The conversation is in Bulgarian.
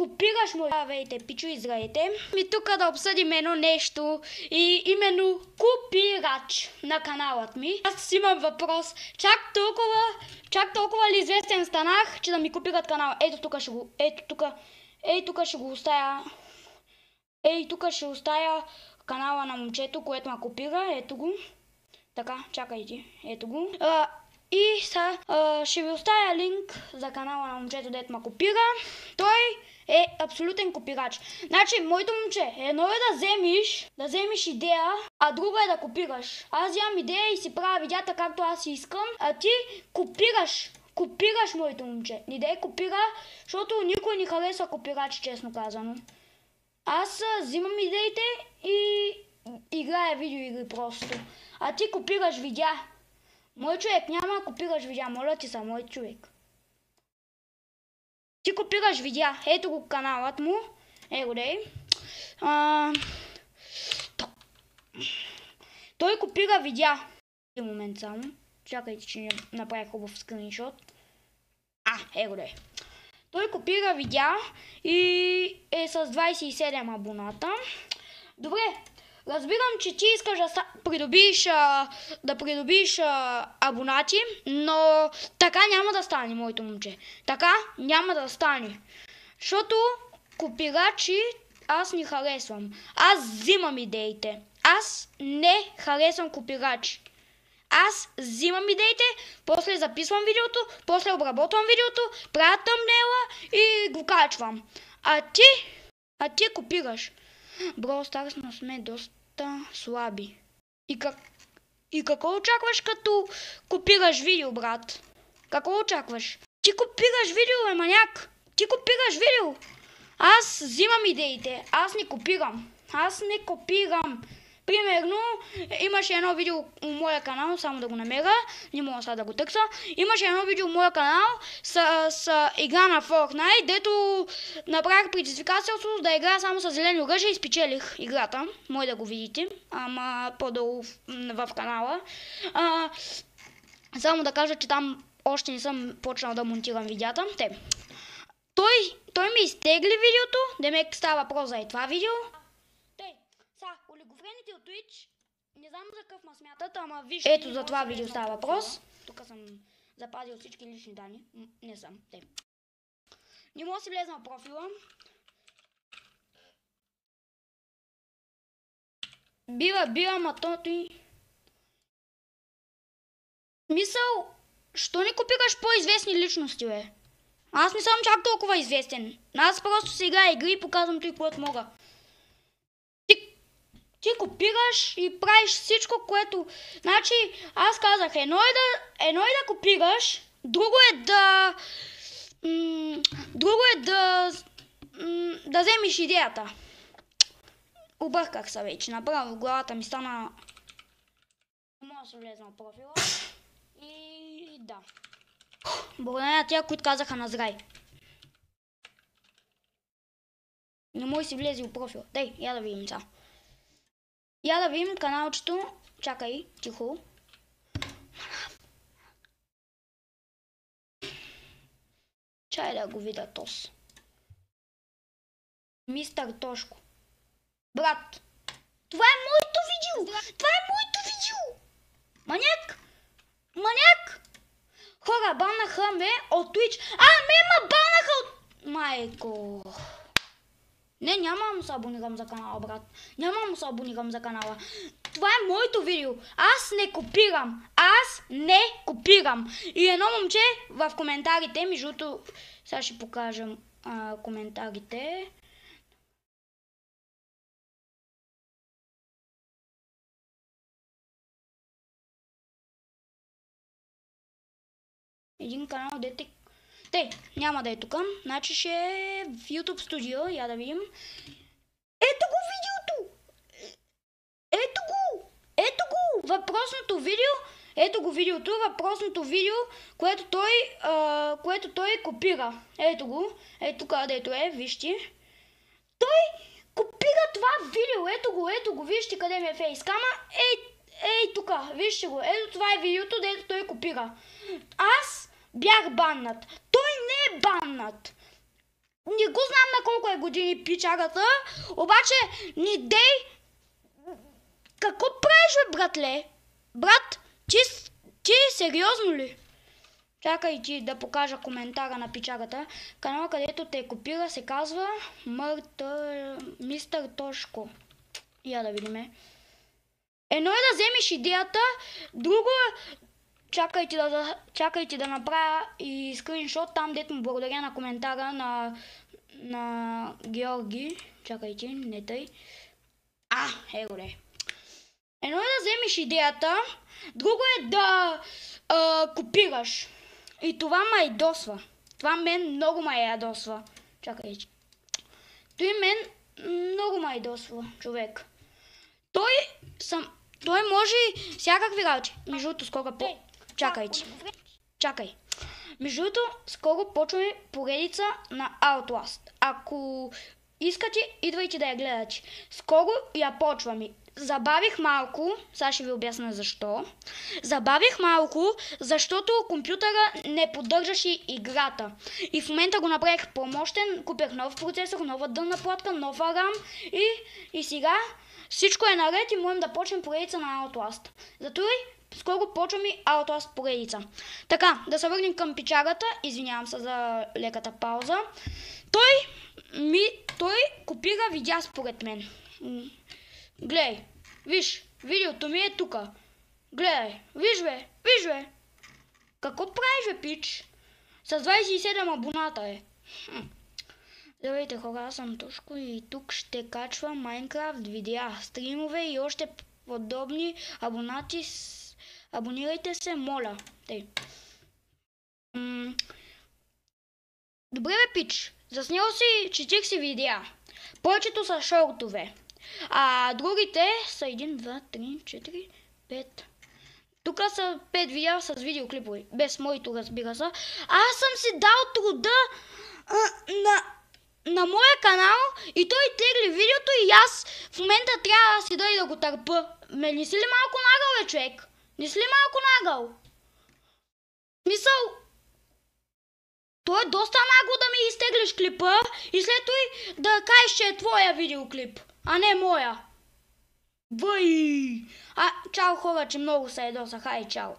копираш му. Здравейте, пичо и здравейте. И тук да обсъдим едно нещо и именно копирач на каналът ми. Аз имам въпрос. Чак толкова ли известен станах, че да ми копират канала? Ето тук ще го, ще го оставя. Тук ще оставя канала на момчето, което ме копира. Ето го. Така, чакайте. Ето го. И ще ви оставя линк за канала на момчето, дето ме копира. Той е абсолютен копирач. Значи, моето момче, едно е да вземеш идея, а друго е да копираш. Аз вземам идея и си правя видеята както аз си искам, а ти копираш моето момче. Не да копира, защото никой не харесва копирач, честно казано. Аз взимам идеите и играя видеоигри просто. А ти копираш видеа. Мой човек няма копираш видеа, моля ти са, мой човек. Ти копираш видеа, ето го каналът му, его дей. Той копира видеа. Един момент само, чакайте, че не направя хубав скриншот. Его дей. Той копира видеа и е с 27 абоната. Добре. Разбирам, че ти искаш да придобиш абонати, но така няма да стане, моето момче. Така няма да стане. Защото копирачи аз не харесвам. Аз взимам идеите. Аз не харесвам копирачи. Аз взимам идеите, после записвам видеото, после обработвам видеото, правя тъмнела и го качвам. А ти копираш. Бро, Старс сме доста слаби. И какво очакваш като копираш видео, брат? Какво очакваш? Ти копираш видео, маняк! Ти копираш видео! Аз взимам идеите, аз не копирам. Примерно, имаше едно видео у моя канал, само да го намеря, не мога сега да го търся. Имаше едно видео у моя канал с игра на Fortnite, дето направих предизвикателство да играя само с зелени оръжия и спечелих играта. Може да го видите, ама по-долу в канала. Само да кажа, че там още не съм почнал да монтирам видеята. Той ми изтегли видеото, демек става въпрос за това видео. Олигофрените от Twitch, не знам за какъв ма смятат, ама виж... Ето за това видео става въпрос. Тук съм запазил всички лични данни. Не съм. Не мога да си влезна в профила. Бива, ма тото и... Мисъл, що не копираш по-известни личности, бе? Аз не съм чак толкова известен. Аз просто си играя игри и показвам той, което мога. Ти копираш и правиш всичко, което... Значи, аз казах, едно е да копираш, друго е да вземеш идеята. Обърках се вече, направо в главата ми стана... Не мога да се влезна в профила. И да. Благодаря на тя, които казаха на зрай. Не може да си влезе в профила. Дай, я да видим сега. Я да видим каналчето. Чакай, тихо. Чай да го видя тос. Мистър Тошко. Брат, това е моето видео! Това е моето видео! Маняк! Хора, баннаха ме от Twitch. Ме баннаха от... Майко... Не, няма да му се абонирам за канала, брат. Няма да му се абонирам за канала. Това е моето видео. Аз не копирам. И едно момче в коментарите, между другото, сега ще покажем коментарите. Един канал, дете... няма да е тук. Значи ще е в YouTube студио. Я да видим. Ето го видеото! Ето го! Въпросното видео. Ето го видеото. Въпросното видео, което той копира. Ето го. Ето където е. Вижте. Той копира това видео. Ето го. Вижте къде ми е фейскама. Ей тук. Вижте го. Ето това е видеото, дето той копира. Аз бях баннат. Той не е баннат. Не го знам на колко е години пичагата, обаче ни дей... Какво правиш, бе, братле? Брат, ти сериозно ли? Чакай ти да покажа коментара на пичагата. Канала, където те копира, се казва Мистер Тошко. Я да видиме. Едно е да вземеш идеята, друго е... Чакайте да направя и скриншот там, дето му благодаря на коментара на Георги. Чакайте, не тъй. Его де. Едно е да вземеш идеята, друго е да копираш. И това ме ядосва. Това мен много ме ядосва. Чакайте. Той мен много ме ядосва, човек. Той може всякакви работи. Между другото, скоро Чакай. Между другото, скоро почваме поредица на Outlast. Ако искате, идвайте да я гледате. Скоро я почваме. Забавих малко, сега ще ви обясня защо. Забавих малко, защото компютъра не поддържаше играта. И в момента го направих по-мощен, купих нов процесор, нова дънна платка, нов RAM и сега всичко е наред и можем да почнем поредица на Outlast. Зато и скоро почваме Outlast поредица. Така, да се върнем към пичагата. Извинявам се за леката пауза. Той копира видеа според мен. Гледай, виж, видеото ми е тука. Гледай, виж бе. Какво правиш, бе, пич? С 27 абоната е. Здравейте хора, аз съм Тошко и тук ще качвам Майнкрафт видеа, стримове и още подобни абонати. Абонирайте се, моля. Добре, бе, пич. Заснел си 40 видеа. Повечето са шортове. А другите са 1, 2, 3, 4, 5. Тук са 5 видеа с видеоклипове. Без моето, разбира се. Аз съм си дал труда на моя канал и той тегли видеото и аз в момента трябва да си дойда да го търпа. Не си ли малко нагъл, бе, човек? Не си ли малко нагъл? Мисъл, то е доста нагло да ми изтеглиш клипа и след това да кажеш, че е твоя видеоклип, а не моя. Чао хора, че много се ядосах. Хай, чао.